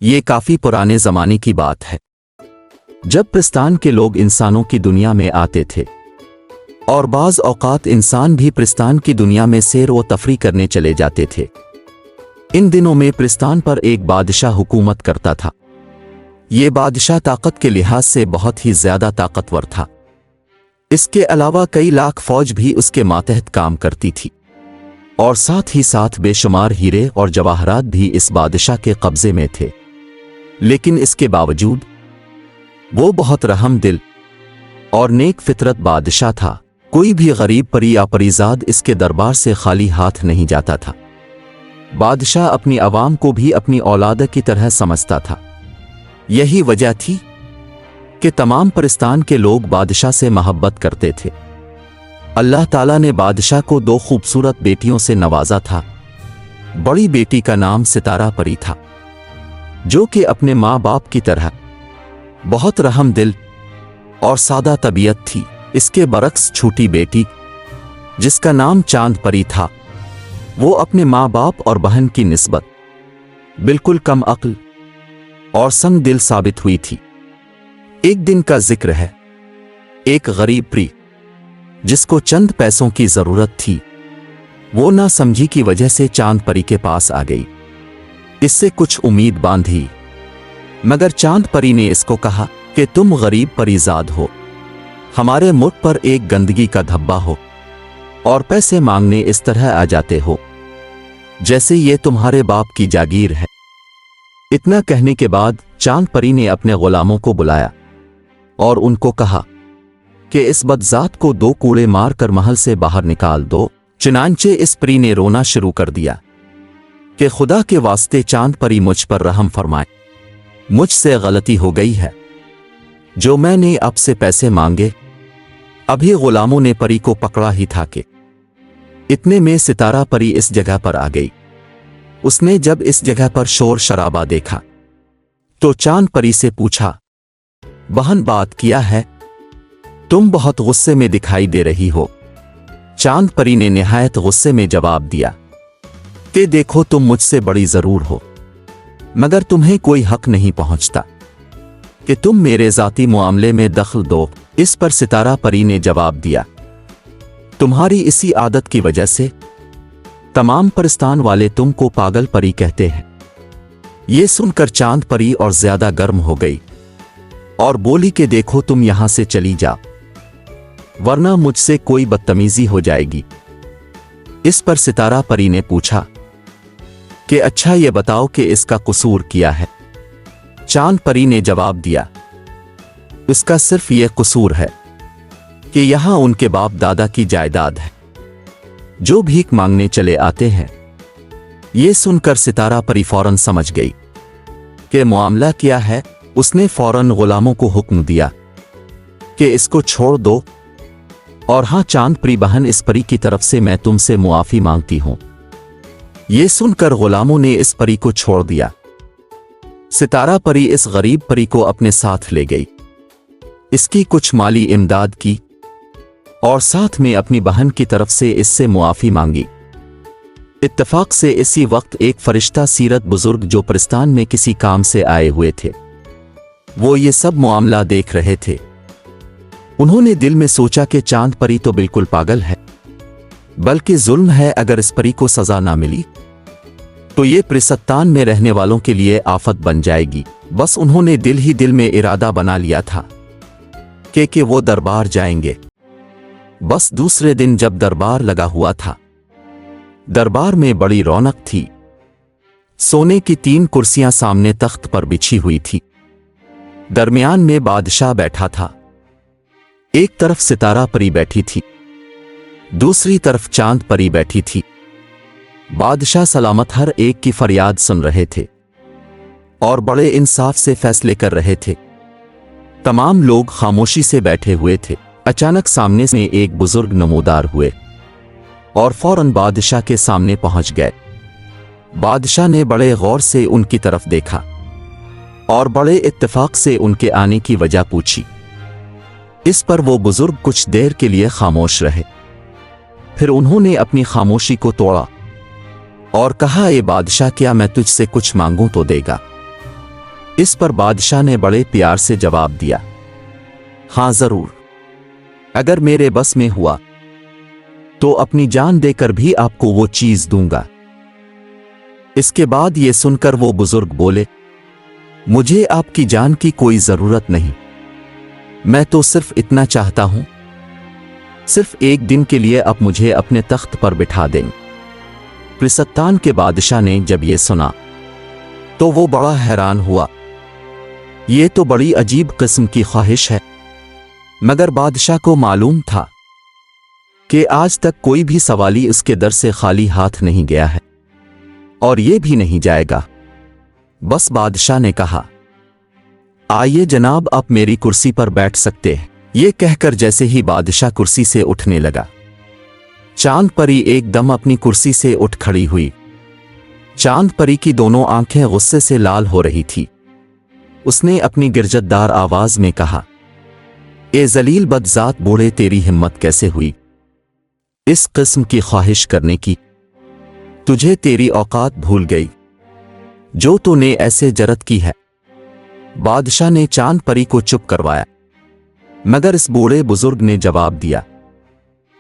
یہ کافی پرانے زمانے کی بات ہے، جب پرستان کے لوگ انسانوں کی دنیا میں آتے تھے اور بعض اوقات انسان بھی پرستان کی دنیا میں سیر و تفریح کرنے چلے جاتے تھے۔ ان دنوں میں پرستان پر ایک بادشاہ حکومت کرتا تھا۔ یہ بادشاہ طاقت کے لحاظ سے بہت ہی زیادہ طاقتور تھا۔ اس کے علاوہ کئی لاکھ فوج بھی اس کے ماتحت کام کرتی تھی، اور ساتھ ہی ساتھ بے شمار ہیرے اور جواہرات بھی اس بادشاہ کے قبضے میں تھے۔ لیکن اس کے باوجود وہ بہت رحم دل اور نیک فطرت بادشاہ تھا۔ کوئی بھی غریب پری یا پریزاد اس کے دربار سے خالی ہاتھ نہیں جاتا تھا۔ بادشاہ اپنی عوام کو بھی اپنی اولاد کی طرح سمجھتا تھا۔ یہی وجہ تھی کہ تمام پرستان کے لوگ بادشاہ سے محبت کرتے تھے۔ اللہ تعالیٰ نے بادشاہ کو 2 خوبصورت بیٹیوں سے نوازا تھا۔ بڑی بیٹی کا نام ستارہ پری تھا، جو کہ اپنے ماں باپ کی طرح بہت رحم دل اور سادہ طبیعت تھی۔ اس کے برعکس چھوٹی بیٹی، جس کا نام چاند پری تھا، وہ اپنے ماں باپ اور بہن کی نسبت بالکل کم عقل اور سنگ دل ثابت ہوئی تھی۔ ایک دن کا ذکر ہے، ایک غریب پری جس کو چند پیسوں کی ضرورت تھی، وہ نہ سمجھی کی وجہ سے چاند پری کے پاس آ گئی۔ اس سے کچھ امید باندھی، مگر چاند پری نے اس کو کہا کہ تم غریب پریزاد ہو، ہمارے ملک پر ایک گندگی کا دھبا ہو اور پیسے مانگنے اس طرح آ جاتے ہو جیسے یہ تمہارے باپ کی جاگیر ہے۔ اتنا کہنے کے بعد چاند پری نے اپنے غلاموں کو بلایا اور ان کو کہا کہ اس بدذات کو 2 کوڑے مار کر محل سے باہر نکال دو۔ چنانچہ اس پری نے رونا شروع کر دیا کہ خدا کے واسطے چاند پری مجھ پر رحم فرمائے، مجھ سے غلطی ہو گئی ہے جو میں نے اب سے پیسے مانگے۔ ابھی غلاموں نے پری کو پکڑا ہی تھا کہ اتنے میں ستارہ پری اس جگہ پر آ گئی۔ اس نے جب اس جگہ پر شور شرابہ دیکھا تو چاند پری سے پوچھا، بہن بات کیا ہے؟ تم بہت غصے میں دکھائی دے رہی ہو۔ چاند پری نے نہایت غصے میں جواب دیا کہ دیکھو، تم مجھ سے بڑی ضرور ہو، مگر تمہیں کوئی حق نہیں پہنچتا کہ تم میرے ذاتی معاملے میں دخل دو۔ اس پر ستارہ پری نے جواب دیا، تمہاری اسی عادت کی وجہ سے تمام پرستان والے تم کو پاگل پری کہتے ہیں۔ یہ سن کر چاند پری اور زیادہ گرم ہو گئی اور بولی کہ دیکھو، تم یہاں سے چلی جا، ورنہ مجھ سے کوئی بدتمیزی ہو جائے گی۔ اس پر ستارہ پری نے پوچھا کہ اچھا یہ بتاؤ کہ اس کا قصور کیا ہے؟ چاند پری نے جواب دیا، اس کا صرف یہ قصور ہے کہ یہاں ان کے باپ دادا کی جائیداد ہے، جو بھیک مانگنے چلے آتے ہیں۔ یہ سن کر ستارہ پری فوراً سمجھ گئی کہ معاملہ کیا ہے۔ اس نے فوراً غلاموں کو حکم دیا کہ اس کو چھوڑ دو، اور ہاں چاند پری بہن، اس پری کی طرف سے میں تم سے معافی مانگتی ہوں۔ یہ سن کر غلاموں نے اس پری کو چھوڑ دیا۔ ستارہ پری اس غریب پری کو اپنے ساتھ لے گئی، اس کی کچھ مالی امداد کی اور ساتھ میں اپنی بہن کی طرف سے اس سے معافی مانگی۔ اتفاق سے اسی وقت ایک فرشتہ سیرت بزرگ جو پرستان میں کسی کام سے آئے ہوئے تھے، وہ یہ سب معاملہ دیکھ رہے تھے۔ انہوں نے دل میں سوچا کہ چاند پری تو بالکل پاگل ہے، بلکہ ظلم ہے۔ اگر اس پری کو سزا نہ ملی تو یہ پرستان میں رہنے والوں کے لیے آفت بن جائے گی۔ بس انہوں نے دل ہی دل میں ارادہ بنا لیا تھا کہ وہ دربار جائیں گے۔ بس دوسرے دن جب دربار لگا ہوا تھا، دربار میں بڑی رونق تھی۔ سونے کی 3 کرسیاں سامنے تخت پر بچھی ہوئی تھی، درمیان میں بادشاہ بیٹھا تھا۔ ایک طرف ستارہ پری بیٹھی تھی، دوسری طرف چاند پری بیٹھی تھی۔ بادشاہ سلامت ہر ایک کی فریاد سن رہے تھے اور بڑے انصاف سے فیصلے کر رہے تھے۔ تمام لوگ خاموشی سے بیٹھے ہوئے تھے۔ اچانک سامنے سے ایک بزرگ نمودار ہوئے اور فوراً بادشاہ کے سامنے پہنچ گئے۔ بادشاہ نے بڑے غور سے ان کی طرف دیکھا اور بڑے اتفاق سے ان کے آنے کی وجہ پوچھی۔ اس پر وہ بزرگ کچھ دیر کے لیے خاموش رہے، پھر انہوں نے اپنی خاموشی کو توڑا اور کہا، اے بادشاہ، کیا میں تجھ سے کچھ مانگوں تو دے گا؟ इस पर बादशाह ने बड़े प्यार से जवाब दिया, हाँ जरूर, अगर मेरे बस में हुआ तो अपनी जान देकर भी आपको वो चीज दूंगा। इसके बाद ये सुनकर वो बुजुर्ग बोले, मुझे आपकी जान की कोई जरूरत नहीं, मैं तो सिर्फ इतना चाहता हूं, सिर्फ एक दिन के लिए आप मुझे अपने तख्त पर बिठा दें। प्रिस्तान के बादशाह ने जब ये सुना तो वो बड़ा हैरान हुआ। ये तो बड़ी अजीब किस्म की ख्वाहिश है, मगर बादशाह को मालूम था कि आज तक कोई भी सवाली उसके दर से खाली हाथ नहीं गया है और ये भी नहीं जाएगा। बस बादशाह ने कहा, आइए जनाब, आप मेरी कुर्सी पर बैठ सकते हैं। ये कहकर जैसे ही बादशाह कुर्सी से उठने लगा, चांद परी एकदम अपनी कुर्सी से उठ खड़ी हुई। चांद परी की दोनों आंखें गुस्से से लाल हो रही थी। उसने अपनी गिरजतदार आवाज में कहा, ए जलील बदजात बूढ़े, तेरी हिम्मत कैसे हुई इस किस्म की ख्वाहिश करने की? तुझे तेरी औकात भूल गई जो तूने ऐसे जरत की है। बादशाह ने चांद परी को चुप करवाया, मगर इस बूढ़े बुजुर्ग ने जवाब दिया,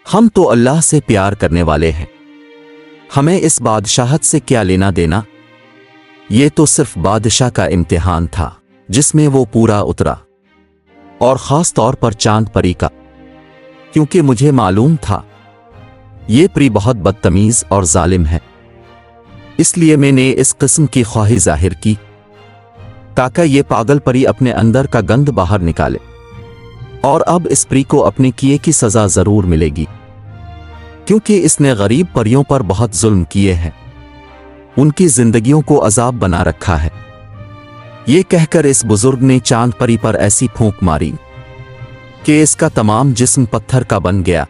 हम तो अल्लाह से प्यार करने वाले हैं, हमें इस बादशाहत से क्या लेना देना। ये तो सिर्फ बादशाह का इम्तिहान था जिसमें वो पूरा उतरा, और खास तौर पर चांद परी का, क्योंकि मुझे मालूम था ये परी बहुत बदतमीज और जालिम है, इसलिए मैंने इस किस्म की ख्वाहिश जाहिर की ताकि ये पागल परी अपने अंदर का गंद बाहर निकाले। और अब इस परी को अपने किए की सजा जरूर मिलेगी, क्योंकि इसने गरीब परियों पर बहुत जुल्म किए हैं, उनकी जिंदगियों को अजाब बना रखा है। ये कहकर इस बुजुर्ग ने चांद परी पर ऐसी फूंक मारी कि इसका तमाम जिस्म पत्थर का बन गया,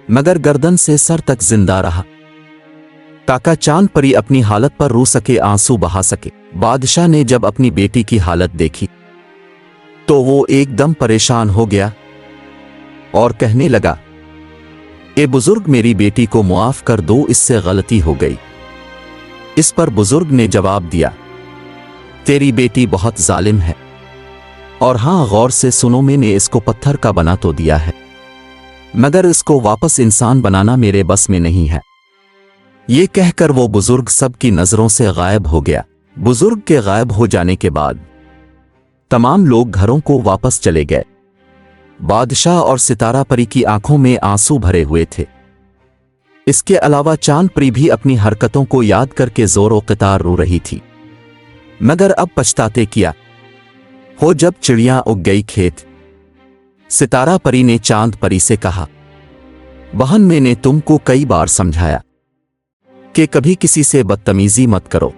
मगर गर्दन से सर तक जिंदा रहा ताकि चांद परी अपनी हालत पर रो सके, आंसू बहा सके। बादशाह ने जब अपनी बेटी की हालत देखी तो वो एकदम परेशान हो गया और कहने लगा, ए बुजुर्ग, मेरी बेटी को मुआफ कर दो, इससे गलती हो गई। इस पर बुजुर्ग ने जवाब दिया, तेरी बेटी बहुत जालिम है, और हां, गौर से सुनो, मैंने इसको पत्थर का बना तो दिया है, मगर इसको वापस इंसान बनाना मेरे बस में नहीं है। ये कहकर वो बुजुर्ग सबकी नजरों से गायब हो गया। बुजुर्ग के गायब हो जाने के बाद तमाम लोग घरों को वापस चले गए। बादशाह और सितारा परी की आंखों में आंसू भरे हुए थे। इसके अलावा चांद परी भी अपनी हरकतों को याद करके जोर क़तार रो रही थी, मगर अब पछताते किया हो जब चिड़ियां उग गई खेत। सितारा परी ने चांद परी से कहा, बहन, मैंने तुमको कई बार समझाया कि कभी किसी से बदतमीजी मत करो,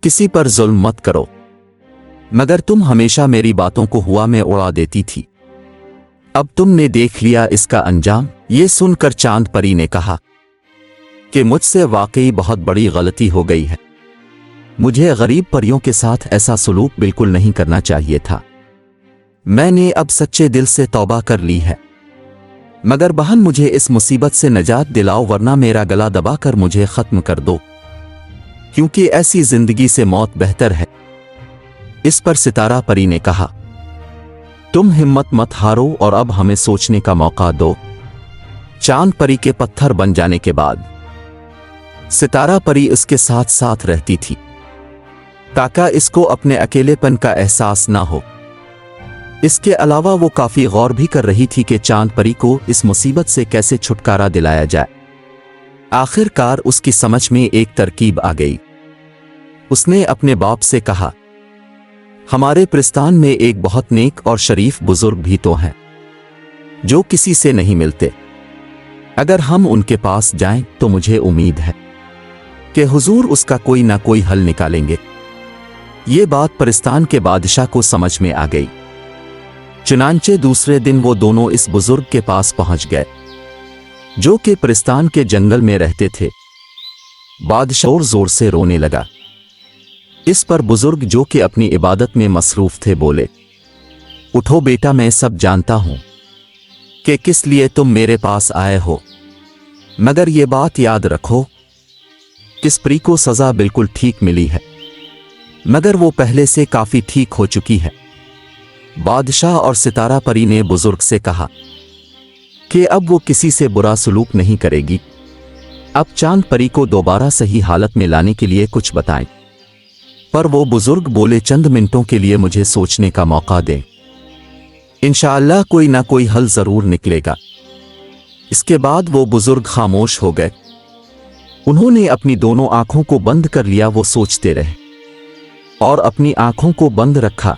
किसी पर जुल्म मत करो, मगर तुम हमेशा मेरी बातों को हुआ में उड़ा देती थी। अब तुमने देख लिया इसका अंजाम। ये सुनकर चांद परी ने कहा कि मुझसे वाकई बहुत बड़ी गलती हो गई है, मुझे गरीब परियों के साथ ऐसा सलूक बिल्कुल नहीं करना चाहिए था। मैंने अब सच्चे दिल से तौबा कर ली है, मगर बहन, मुझे इस मुसीबत से निजात दिलाओ, वरना मेरा गला दबाकर मुझे खत्म कर दो, क्योंकि ऐसी जिंदगी से मौत बेहतर है। इस पर सितारा परी ने कहा, तुम हिम्मत मत हारो और अब हमें सोचने का मौका दो। चांद परी के पत्थर बन जाने के बाद सितारा परी उसके साथ साथ रहती थी ताकि इसको अपने अकेलेपन का एहसास ना हो। इसके अलावा वो काफी गौर भी कर रही थी कि चांद परी को इस मुसीबत से कैसे छुटकारा दिलाया जाए। आखिरकार उसकी समझ में एक तरकीब आ गई। उसने अपने बाप से कहा, हमारे प्रिस्तान में एक बहुत नेक और शरीफ बुजुर्ग भी तो हैं जो किसी से नहीं मिलते। अगर हम उनके पास जाएं तो मुझे उम्मीद है कि हुजूर उसका कोई ना कोई हल निकालेंगे। ये बात प्रिस्तान के बादशाह को समझ में आ गई। चुनांचे दूसरे दिन वो दोनों इस बुजुर्ग के पास पहुंच गए जो कि प्रिस्तान के जंगल में रहते थे। बादशाह जोर जोर से रोने लगा। इस पर बुजुर्ग, जो कि अपनी इबादत में मसरूफ थे, बोले, उठो बेटा, मैं सब जानता हूं कि किस लिए तुम मेरे पास आए हो, मगर ये बात याद रखो, किस परी को सजा बिल्कुल ठीक मिली है। मगर वो पहले से काफी ठीक हो चुकी है। बादशाह और सितारा परी ने बुजुर्ग से कहा कि अब वो किसी से बुरा सलूक नहीं करेगी। अब चांद परी को दोबारा सही हालत में लाने के लिए कुछ बताएं। पर वो बुजुर्ग बोले, चंद मिनटों के लिए मुझे सोचने का मौका दें, इंशाअल्लाह कोई ना कोई हल जरूर निकलेगा। इसके बाद वो बुजुर्ग खामोश हो गए। उन्होंने अपनी दोनों आंखों को बंद कर लिया। वो सोचते रहे और अपनी आंखों को बंद रखा।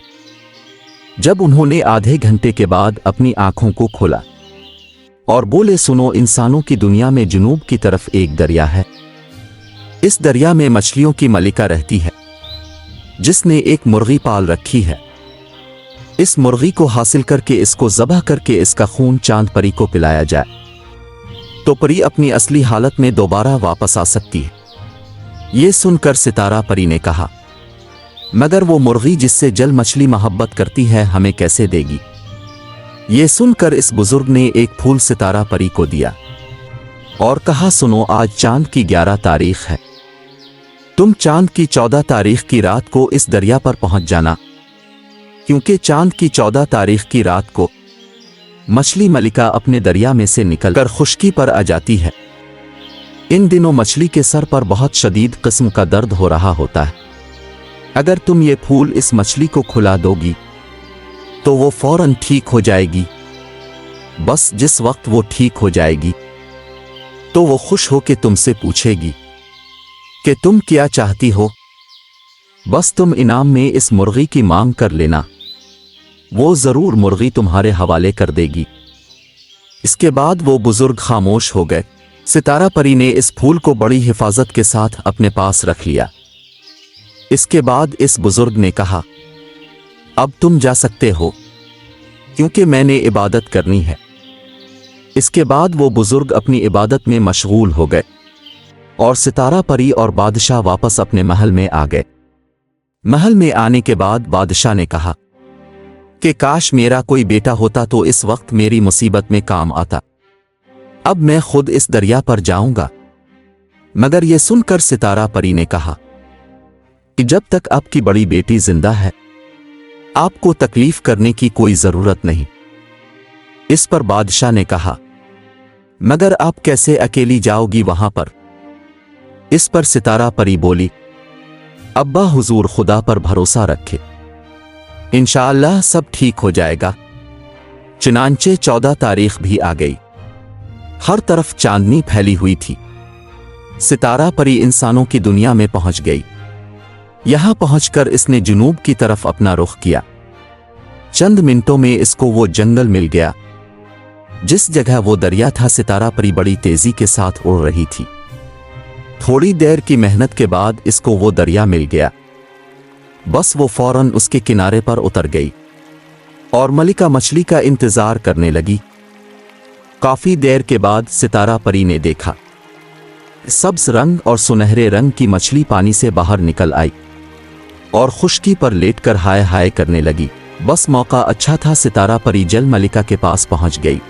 जब उन्होंने आधे घंटे के बाद अपनी आंखों को खोला और बोले, सुनो, इंसानों की दुनिया में जुनूब की तरफ एक दरिया है। इस दरिया में मछलियों की मलिका रहती है, जिसने एक मुर्गी पाल रखी है। इस मुर्गी को हासिल करके इसको ज़बह करके इसका खून चांद परी को पिलाया जाए तो परी अपनी असली हालत में दोबारा वापस आ सकती है। ये सुनकर सितारा परी ने कहा, मगर वो मुर्गी जिससे जल मछली मोहब्बत करती है हमें कैसे देगी? ये सुनकर इस बुजुर्ग ने एक फूल सितारा परी को दिया और कहा, सुनो, आज चांद की 11 तारीख है। तुम चांद की 14 तारीख की रात को इस दरिया पर पहुंच जाना, क्योंकि चांद की 14 तारीख की रात को मछली मलिका अपने दरिया में से निकलकर खुश्की पर आ जाती है। इन दिनों मछली के सर पर बहुत शदीद किस्म का दर्द हो रहा होता है। अगर तुम ये फूल इस मछली को खुला दोगी तो वो फौरन ठीक हो जाएगी। बस जिस वक्त वो ठीक हो जाएगी तो वो खुश हो के तुमसे पूछेगी कि तुम क्या चाहती हो। बस तुम इनाम में इस मुर्गी की मांग कर लेना, वो जरूर मुर्गी तुम्हारे हवाले कर देगी। इसके बाद वो बुजुर्ग खामोश हो गए। सितारा परी ने इस फूल को बड़ी हिफाजत के साथ अपने पास रख लिया। इसके बाद इस बुजुर्ग ने कहा, अब तुम जा सकते हो, क्योंकि मैंने इबादत करनी है। इसके बाद वो बुजुर्ग अपनी इबादत में मशगूल हो गए और सितारा परी और बादशाह वापस अपने महल में आ गए। महल में आने के बाद बादशाह ने कहा कि काश मेरा कोई बेटा होता तो इस वक्त मेरी मुसीबत में काम आता। अब मैं खुद इस दरिया पर जाऊंगा। मगर यह सुनकर सितारा परी ने कहा कि जब तक आपकी बड़ी बेटी जिंदा है आपको तकलीफ करने की कोई जरूरत नहीं। इस पर बादशाह ने कहा, मगर आप कैसे अकेली जाओगी वहां पर? इस पर सितारा परी बोली, अब्बा हुजूर खुदा पर भरोसा रखे, इंशाअल्लाह सब ठीक हो जाएगा। चुनांचे 14 तारीख भी आ गई। हर तरफ चांदनी फैली हुई थी। सितारा परी इंसानों की दुनिया में पहुंच गई। यहां पहुंचकर इसने जुनूब की तरफ अपना रुख किया। चंद मिनटों में इसको वो जंगल मिल गया जिस जगह वो दरिया था। सितारा परी बड़ी तेजी के साथ उड़ रही थी। थोड़ी देर की मेहनत के बाद इसको वो दरिया मिल गया। बस वो फौरन उसके किनारे पर उतर गई और मलिका मछली का इंतजार करने लगी। काफी देर के बाद सितारा परी ने देखा सब्ज रंग और सुनहरे रंग की मछली पानी से बाहर निकल आई और खुश्की पर लेटकर हाय हाय करने लगी। बस मौका अच्छा था। सितारा परी जल मलिका के पास पहुंच गई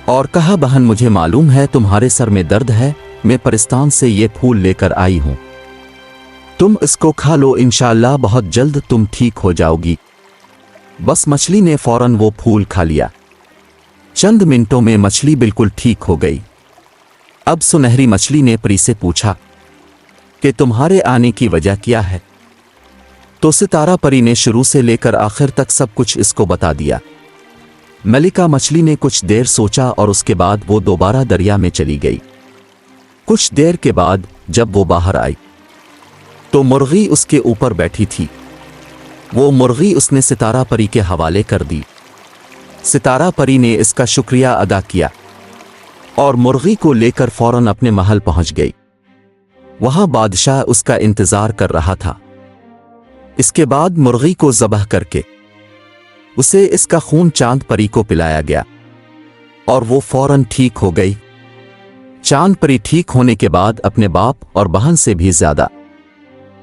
और कहा, बहन, मुझे मालूम है तुम्हारे सर में दर्द है। मैं परिस्तान से ये फूल लेकर आई हूं, तुम इसको खा लो, इंशाअल्लाह बहुत जल्द तुम ठीक हो जाओगी। बस मछली ने फौरन वो फूल खा लिया। चंद मिनटों में मछली बिल्कुल ठीक हो गई। अब सुनहरी मछली ने परी से पूछा कि तुम्हारे आने की वजह क्या है? तो सितारा परी ने शुरू से लेकर आखिर तक सब कुछ इसको बता दिया। मलिका मछली ने कुछ देर सोचा और उसके बाद वो दोबारा दरिया में चली गई। कुछ देर के बाद जब वो बाहर आई तो मुर्गी उसके ऊपर बैठी थी। वो मुर्गी उसने सितारा परी के हवाले कर दी। सितारा परी ने इसका शुक्रिया अदा किया और मुर्गी को लेकर फौरन अपने महल पहुंच गई। वहां बादशाह उसका इंतजार कर रहा था। इसके बाद मुर्गी को ज़बह करके उसे इसका खून चांद परी को पिलाया गया और वो फौरन ठीक हो गई। चांद परी ठीक होने के बाद अपने बाप और बहन से भी ज्यादा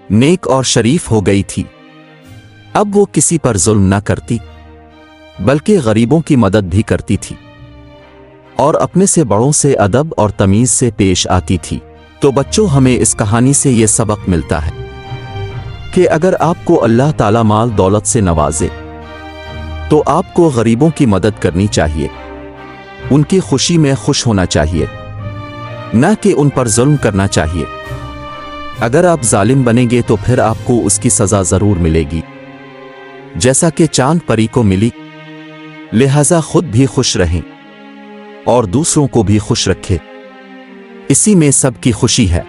नेक और शरीफ हो गई थी। अब वो किसी पर जुल्म न करती बल्कि गरीबों की मदद भी करती थी और अपने से बड़ों से अदब और तमीज से पेश आती थी। तो बच्चों, हमें इस कहानी से ये सबक मिलता है کہ اگر آپ کو اللہ تعالیٰ مال دولت سے نوازے تو آپ کو غریبوں کی مدد کرنی چاہیے، ان کی خوشی میں خوش ہونا چاہیے، نہ کہ ان پر ظلم کرنا چاہیے۔ اگر آپ ظالم بنیں گے تو پھر آپ کو اس کی سزا ضرور ملے گی، جیسا کہ چاند پری کو ملی۔ لہذا خود بھی خوش رہیں اور دوسروں کو بھی خوش رکھے، اسی میں سب کی خوشی ہے۔